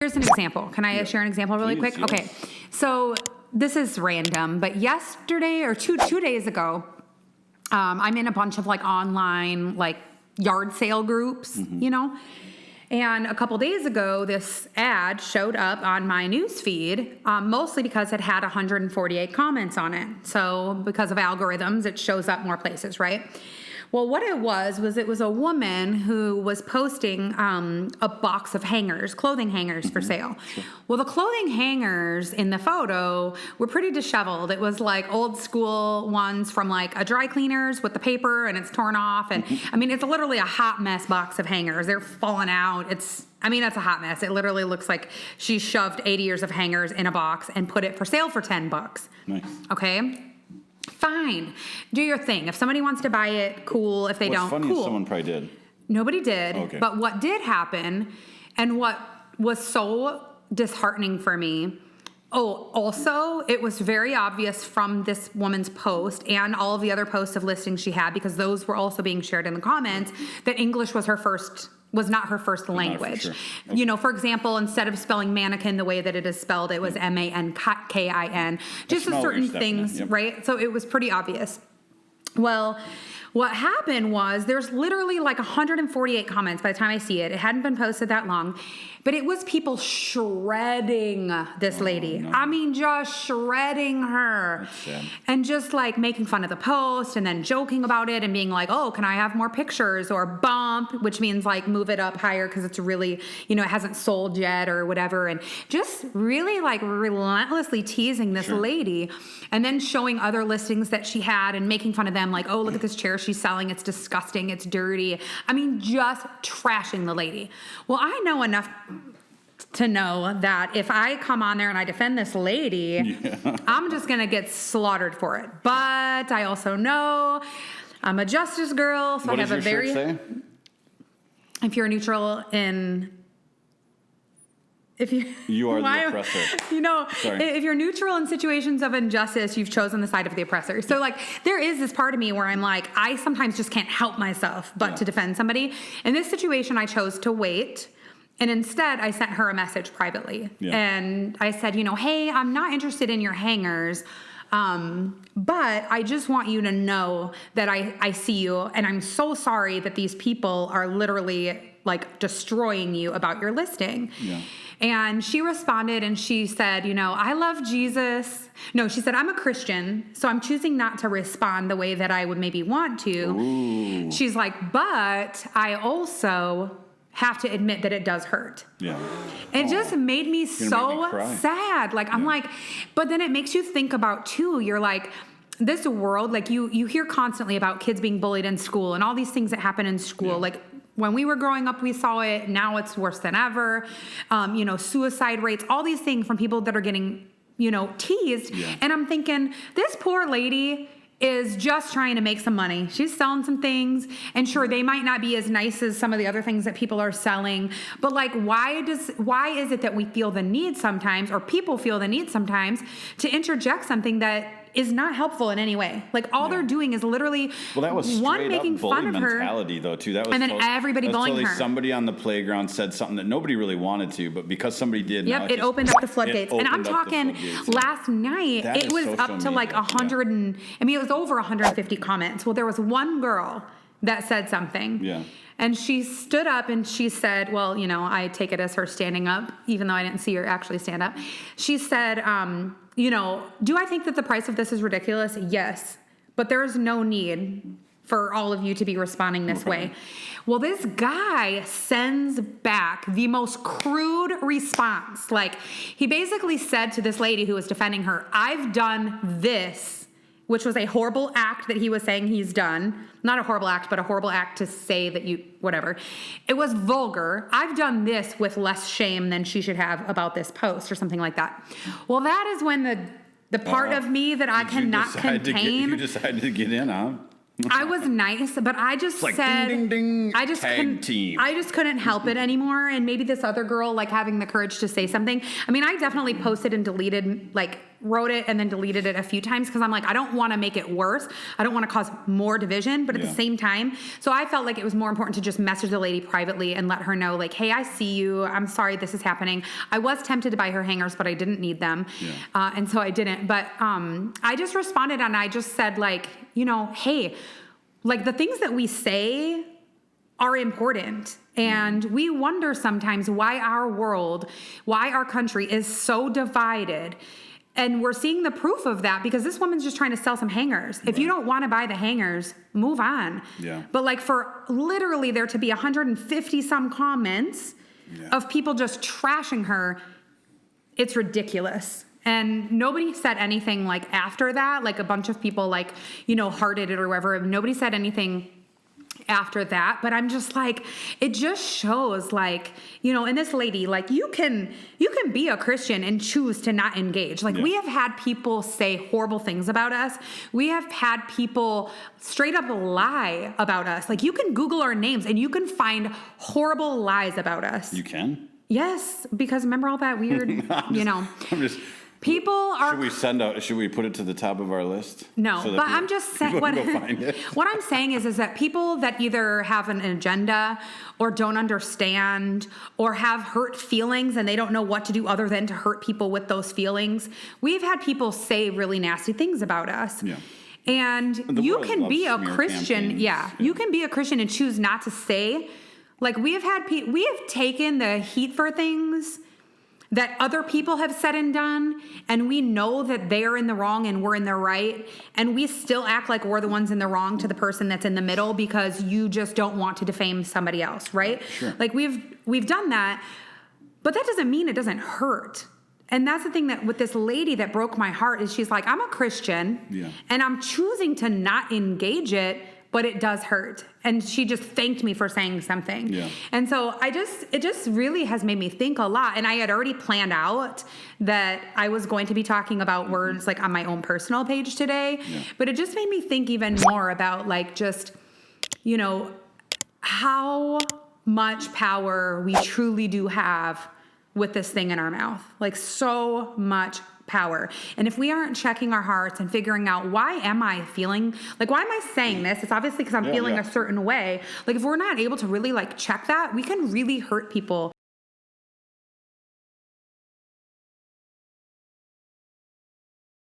Here's an example. Can I share an example really quick? Yes. Okay. So this is random, but yesterday or two days ago, I'm in a bunch of like online like yard sale groups, you know, and a couple days ago, this ad showed up on my news feed, mostly because it had 148 comments on it. So because of algorithms, it shows up more places, right? Well, what it was a woman who was posting a box of hangers, clothing hangers for sale. Sure. Well, the clothing hangers in the photo were pretty disheveled. It was like old school ones from like a dry cleaners with the paper and it's torn off. And I mean, it's literally a hot mess box of hangers. They're falling out. It's a hot mess. It literally looks like she shoved 80 years of hangers in a box and put it for sale for $10. Nice. Okay. Fine. Do your thing. If somebody wants to buy it, cool. If they don't, funny cool. Is someone probably did. Nobody did. Okay. But what did happen and what was so disheartening for me, also, it was very obvious from this woman's post and all of the other posts of listings she had, because those were also being shared in the comments, that English was not her first language. Sure. Okay. You know, for example, instead of spelling mannequin the way that it is spelled, it was MANKIN. Just certain things, right? So it was pretty obvious. Well, what happened was there's literally like 148 comments by the time I see it. It hadn't been posted that long, but it was people shredding this lady. No. I mean, just shredding her. That's sad. And just like making fun of the post and then joking about it and being like, oh, can I have more pictures? Or bump, which means like move it up higher because it's really, you know, it hasn't sold yet or whatever. And just really like relentlessly teasing this lady and then showing other listings that she had and making fun of them like, oh, look at this chair she's selling. It's disgusting. It's dirty. I mean, just trashing the lady. Well, I know enough to know that if I come on there and I defend this lady, I'm just going to get slaughtered for it. But I also know I'm a justice girl, so what I have does a your very... shirt say? If you're neutral in... You are the oppressor. You know, Sorry. If you're neutral in situations of injustice, you've chosen the side of the oppressor. So like, there is this part of me where I'm like, I sometimes just can't help myself but to defend somebody. In this situation, I chose to wait. And instead, I sent her a message privately. Yeah. And I said, you know, hey, I'm not interested in your hangers. But I just want you to know that I see you. And I'm so sorry that these people are literally like destroying you about your listing. Yeah. And she responded and she said, you know, I love Jesus. No, she said, I'm a Christian, so I'm choosing not to respond the way that I would maybe want to. Ooh. She's like, but I also have to admit that it does hurt. Yeah. It just made me so sad. Like, I'm like, but then it makes you think about too, you're like, this world, like you hear constantly about kids being bullied in school and all these things that happen in school. Yeah. Like when we were growing up, we saw it. Now it's worse than ever. You know, suicide rates, all these things from people that are getting, you know, teased. Yeah. And I'm thinking, this poor lady is just trying to make some money. She's selling some things, and sure, they might not be as nice as some of the other things that people are selling, but like, why is it that we feel the need sometimes, or people feel the need sometimes, to interject something that is not helpful in any way? Like, all they're doing is literally that was one, making fun of her mentality though too. That was, and then everybody bullying her. Somebody on the playground said something that nobody really wanted to, but because somebody did, yep, it opened up the floodgates. And I'm talking last night, it was up to like 100 and I mean, it was over 150 comments. Well, there was one girl that said something. Yeah. And she stood up and she said, well, you know, I take it as her standing up, even though I didn't see her actually stand up. She said, you know, do I think that the price of this is ridiculous? Yes. But there is no need for all of you to be responding this way. Well, this guy sends back the most crude response. Like, he basically said to this lady who was defending her, I've done this, which was a horrible act that he was saying he's done. Not a horrible act, but a horrible act to say that you, whatever. It was vulgar. I've done this with less shame than she should have about this post or something like that. Well, that is when the part of me that I cannot contain. You decided to get in, huh? I was nice, but I just said, ding, ding, ding, I just couldn't help it anymore. And maybe this other girl, like, having the courage to say something. I mean, I definitely posted and deleted like wrote it and then deleted it a few times because I'm like, I don't want to make it worse. I don't want to cause more division, but at the same time, so I felt like it was more important to just message the lady privately and let her know, like, hey, I see you. I'm sorry this is happening. I was tempted to buy her hangers, but I didn't need them. And so I didn't. But I just responded and I just said, like, you know, hey, like the things that we say are important. And we wonder sometimes why our world, why our country is so divided. And we're seeing the proof of that because this woman's just trying to sell some hangers. If you don't want to buy the hangers, move on. But like for literally there to be 150 some comments of people just trashing her, it's ridiculous. And nobody said anything like after that, like a bunch of people like, you know, hearted it or whatever. Nobody said anything after that, but I'm just like, it just shows like, you know, and this lady, like you can be a Christian and choose to not engage. Like we have had people say horrible things about us. We have had people straight up lie about us. Like you can Google our names and you can find horrible lies about us. You can? Yes, because remember all that weird, you know. People are. Should we put it to the top of our list? No, so but I'm just saying what I'm saying is that people that either have an agenda or don't understand or have hurt feelings and they don't know what to do other than to hurt people with those feelings. We've had people say really nasty things about us. And you can be a Christian. You can be a Christian and choose not to say. Like we have taken the heat for things that other people have said and done, and we know that they're in the wrong and we're in the right, and we still act like we're the ones in the wrong to the person that's in the middle because you just don't want to defame somebody else, right? Like we've done that, but that doesn't mean it doesn't hurt. And that's the thing that with this lady that broke my heart is she's like, I'm a Christian, and I'm choosing to not engage it, but it does hurt. And she just thanked me for saying something. And so it just really has made me think a lot. And I had already planned out that I was going to be talking about words like on my own personal page today. But it just made me think even more about like just, you know, how much power we truly do have with this thing in our mouth. Like so much power. And if we aren't checking our hearts and figuring out why am I saying this? It's obviously because I'm feeling a certain way. Like if we're not able to really like check that, we can really hurt people